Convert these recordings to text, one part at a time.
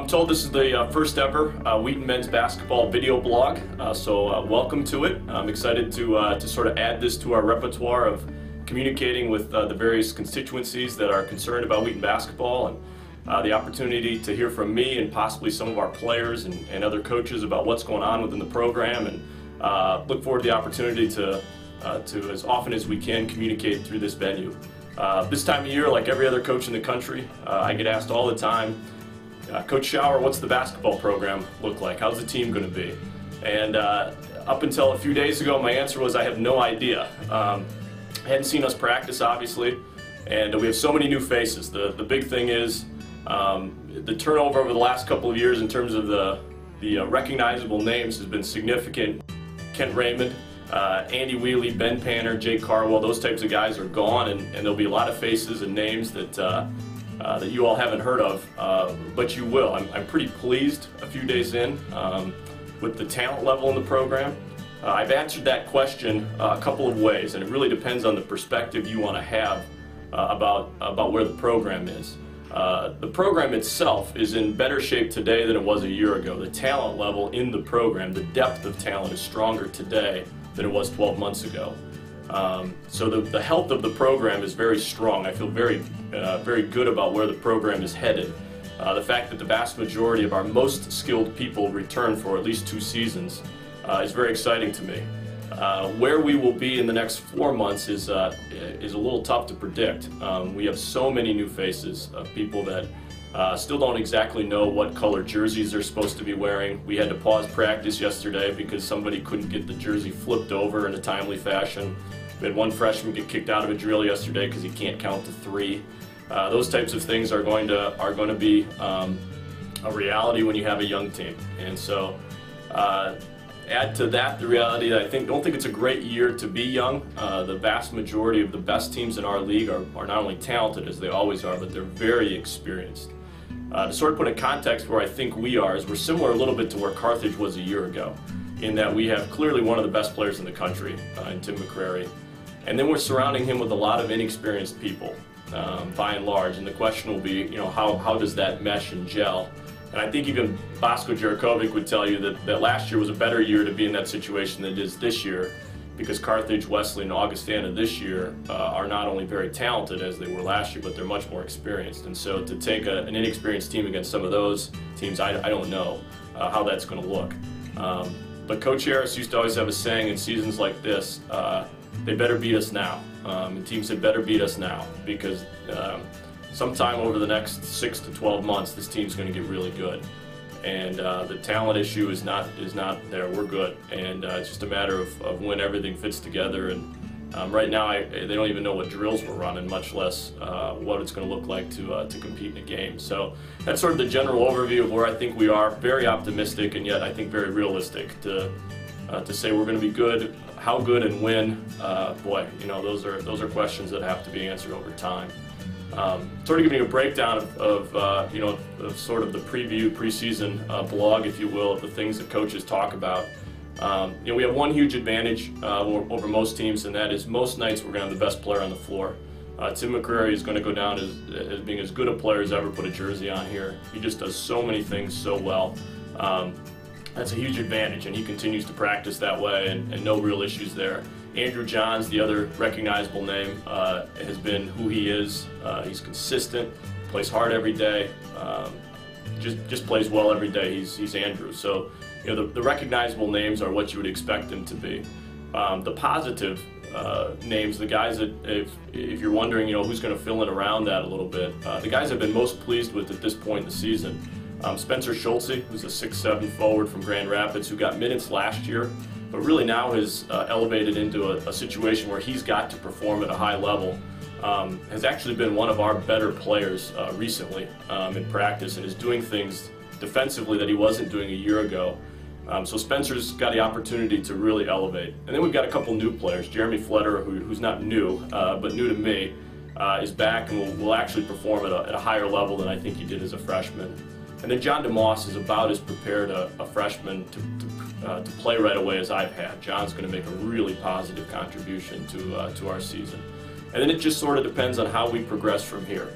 I'm told this is the first ever Wheaton men's basketball video blog, so welcome to it. I'm excited to sort of add this to our repertoire of communicating with the various constituencies that are concerned about Wheaton basketball, and the opportunity to hear from me and possibly some of our players and other coaches about what's going on within the program, and look forward to the opportunity to as often as we can communicate through this venue. This time of year, like every other coach in the country, I get asked all the time, Coach Schauer, what's the basketball program look like? How's the team going to be? And up until a few days ago, my answer was I have no idea. I hadn't seen us practice, obviously, and we have so many new faces. The big thing is the turnover over the last couple of years in terms of the recognizable names has been significant. Kent Raymond, Andy Wheely, Ben Panner, Jake Carwell, those types of guys are gone, and there'll be a lot of faces and names that that you all haven't heard of, but you will. I'm pretty pleased a few days in with the talent level in the program. I've answered that question a couple of ways, and it really depends on the perspective you want to have about where the program is. The program itself is in better shape today than it was a year ago. The talent level in the program, the depth of talent is stronger today than it was 12 months ago. So the health of the program is very strong. I feel very good about where the program is headed. The fact that the vast majority of our most skilled people return for at least 2 seasons is very exciting to me. Where we will be in the next 4 months is a little tough to predict. We have so many new faces of people that still don't exactly know what color jerseys they're supposed to be wearing. We had to pause practice yesterday because somebody couldn't get the jersey flipped over in a timely fashion. We had one freshman get kicked out of a drill yesterday because he can't count to 3. Those types of things are going to be a reality when you have a young team, and so add to that the reality that I don't think it's a great year to be young. The vast majority of the best teams in our league are not only talented, as they always are, but they're very experienced. To sort of put in context where I think we are is we're similar a little bit to where Carthage was a year ago, in that we have clearly one of the best players in the country in Tim McCrary, and then we're surrounding him with a lot of inexperienced people by and large, and the question will be, how does that mesh and gel? And I think even Bosko Jarakovic would tell you that last year was a better year to be in that situation than it is this year, because Carthage, Wesley, and Augustana this year are not only very talented as they were last year, but they're much more experienced. And so to take an inexperienced team against some of those teams, I don't know how that's going to look. But Coach Harris used to always have a saying in seasons like this, they better beat us now. And teams had better beat us now, because sometime over the next 6 to 12 months, this team's going to get really good. And the talent issue is not there. We're good, and it's just a matter of when everything fits together. And right now, they don't even know what drills we're running, much less what it's going to look like to compete in a game. So that's sort of the general overview of where I think we are. Very optimistic, and yet I think very realistic to say we're going to be good. How good and when? Boy, those are questions that have to be answered over time. Sort of giving you a breakdown of sort of the preseason blog, if you will, of the things that coaches talk about. We have one huge advantage over most teams, and that is most nights we're going to have the best player on the floor. Tim McCrary is going to go down as being as good a player as ever put a jersey on here. He just does so many things so well. That's a huge advantage, and he continues to practice that way, and no real issues there. Andrew Johns, the other recognizable name, has been who he is. He's consistent, plays hard every day, just plays well every day. He's Andrew. So the recognizable names are what you would expect them to be. The positive names, the guys that if you're wondering who's going to fill in around that a little bit, the guys I've been most pleased with at this point in the season. Spencer Schultze, who's a 6'7" forward from Grand Rapids, who got minutes last year, but really now has elevated into a situation where he's got to perform at a high level. Has actually been one of our better players recently in practice, and is doing things defensively that he wasn't doing a year ago. So Spencer's got the opportunity to really elevate. And then we've got a couple new players. Jeremy Fletcher, who's not new, but new to me, is back and will actually perform at a higher level than I think he did as a freshman. And then John DeMoss is about as prepared a freshman to play right away as I've had. John's going to make a really positive contribution to our season. And then it just sort of depends on how we progress from here.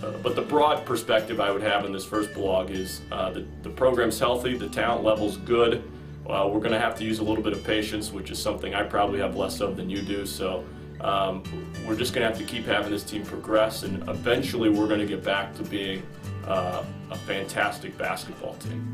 But the broad perspective I would have in this first blog is the program's healthy, the talent level's good. We're going to have to use a little bit of patience, which is something I probably have less of than you do. So we're just going to have to keep having this team progress, and eventually we're going to get back to being a fantastic basketball team.